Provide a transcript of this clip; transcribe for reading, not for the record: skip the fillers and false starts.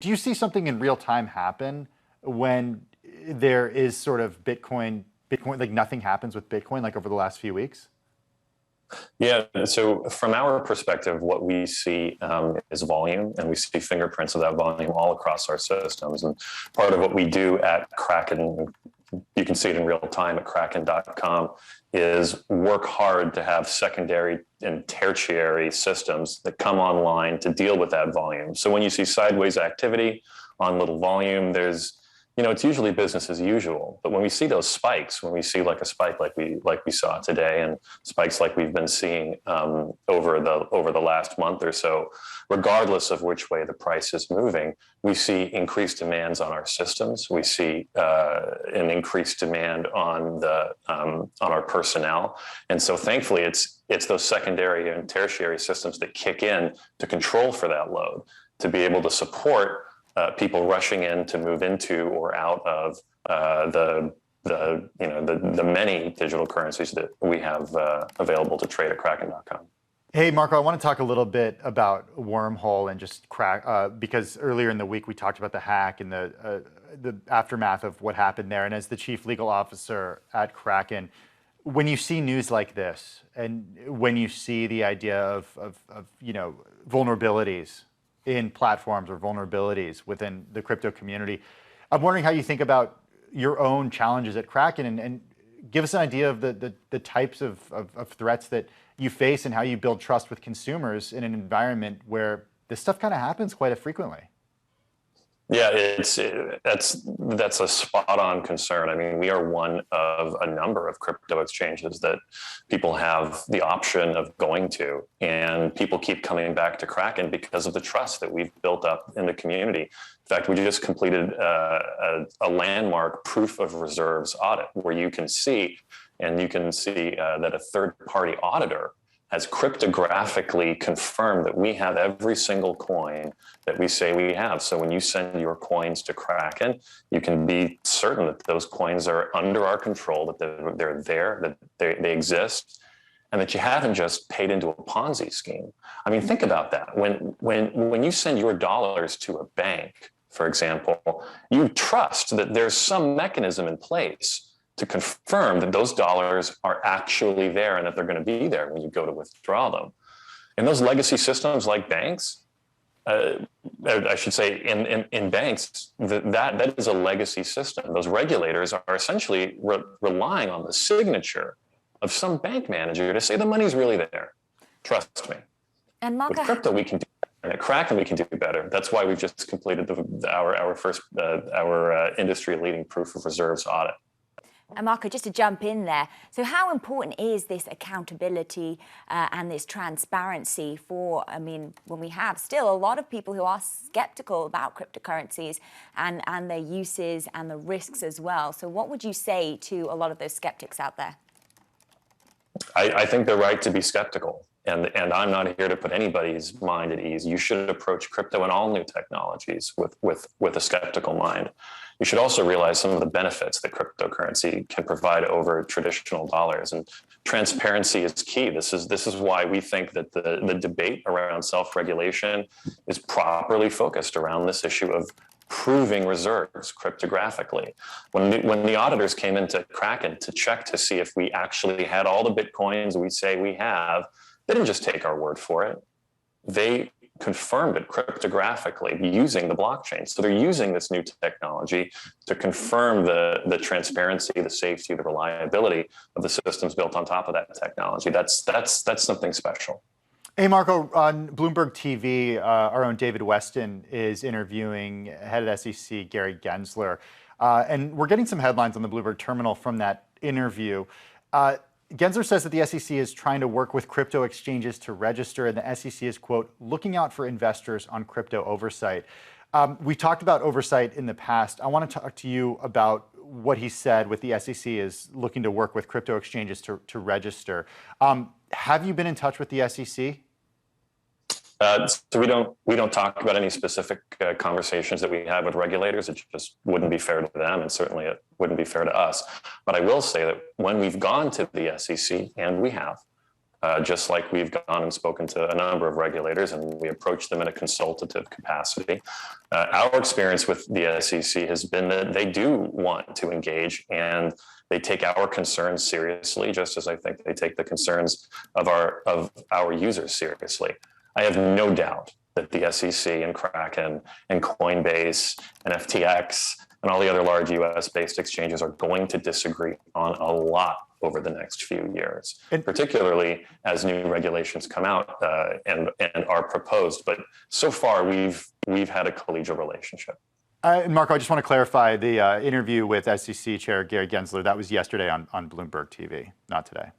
Do you see something in real time happen when there is sort of Bitcoin, like nothing happens with Bitcoin, like over the last few weeks? Yeah, so from our perspective, what we see is volume, and we see fingerprints of that volume all across our systems. And part of what we do at Kraken, you can see it in real time at kraken.com, is work hard to have secondary and tertiary systems that come online to deal with that volume. So when you see sideways activity on little volume, it's usually business as usual. But when we see those spikes, when we see like a spike like we saw today, and spikes like we've been seeing over the last month or so, regardless of which way the price is moving, we see increased demands on our systems. We see an increased demand on our personnel, and so thankfully it's those secondary and tertiary systems that kick in to control for that load, to be able to support people rushing in to move into or out of the many digital currencies that we have available to trade at Kraken.com. Hey, Marco, I want to talk a little bit about Wormhole and just because earlier in the week we talked about the hack and the aftermath of what happened there. And as the chief legal officer at Kraken, when you see news like this, and when you see the idea of vulnerabilities in platforms or vulnerabilities within the crypto community, I'm wondering how you think about your own challenges at Kraken, and give us an idea of the types of threats that you face and how you build trust with consumers in an environment where this stuff kind of happens quite frequently. Yeah, that's a spot-on concern. I mean, we are one of a number of crypto exchanges that people have the option of going to, and people keep coming back to Kraken because of the trust that we've built up in the community. In fact, we just completed a landmark proof of reserves audit where you can see that a third-party auditor has cryptographically confirmed that we have every single coin that we say we have. So when you send your coins to Kraken, you can be certain that those coins are under our control, that they're there, that they exist, and that you haven't just paid into a Ponzi scheme. I mean, think about that. When you send your dollars to a bank, for example, you trust that there's some mechanism in place to confirm that those dollars are actually there and that they're going to be there when you go to withdraw them. In those legacy systems like banks, I should say in banks, that is a legacy system. Those regulators are essentially relying on the signature of some bank manager to say the money's really there. Trust me. And Marco, with crypto, we can do better. At Kraken, we can do better. That's why we've just completed our first industry-leading proof of reserves audit. And Marco, just to jump in there, so how important is this accountability and this transparency for, when we have still a lot of people who are skeptical about cryptocurrencies and their uses and the risks as well. So what would you say to a lot of those skeptics out there? I think they're right to be skeptical. And I'm not here to put anybody's mind at ease. You should approach crypto and all new technologies with a skeptical mind. You should also realize some of the benefits that cryptocurrency can provide over traditional dollars. And transparency is key. This is why we think that the debate around self-regulation is properly focused around this issue of proving reserves cryptographically. When the auditors came into Kraken to check to see if we actually had all the Bitcoins we say we have, they didn't just take our word for it. They confirmed it cryptographically using the blockchain. So they're using this new technology to confirm the transparency, the safety, the reliability of the systems built on top of that technology. That's something special. Hey, Marco, on Bloomberg TV, our own David Weston is interviewing head of SEC, Gary Gensler. And we're getting some headlines on the Bloomberg terminal from that interview. Gensler says that the SEC is trying to work with crypto exchanges to register, and the SEC is, quote, looking out for investors on crypto oversight. We talked about oversight in the past. I want to talk to you about what he said with the SEC is looking to work with crypto exchanges to register. Have you been in touch with the SEC? So we don't talk about any specific conversations that we have with regulators. It just wouldn't be fair to them, and certainly it wouldn't be fair to us. But I will say that when we've gone to the SEC, and we have, just like we've gone and spoken to a number of regulators, and we approach them in a consultative capacity. Our experience with the SEC has been that they do want to engage, and they take our concerns seriously, just as I think they take the concerns of our users seriously. I have no doubt that the SEC and Kraken and Coinbase and FTX and all the other large US-based exchanges are going to disagree on a lot over the next few years, and particularly as new regulations come out and are proposed. But so far, we've had a collegial relationship. Marco, I just want to clarify the interview with SEC Chair Gary Gensler. That was yesterday on Bloomberg TV, not today.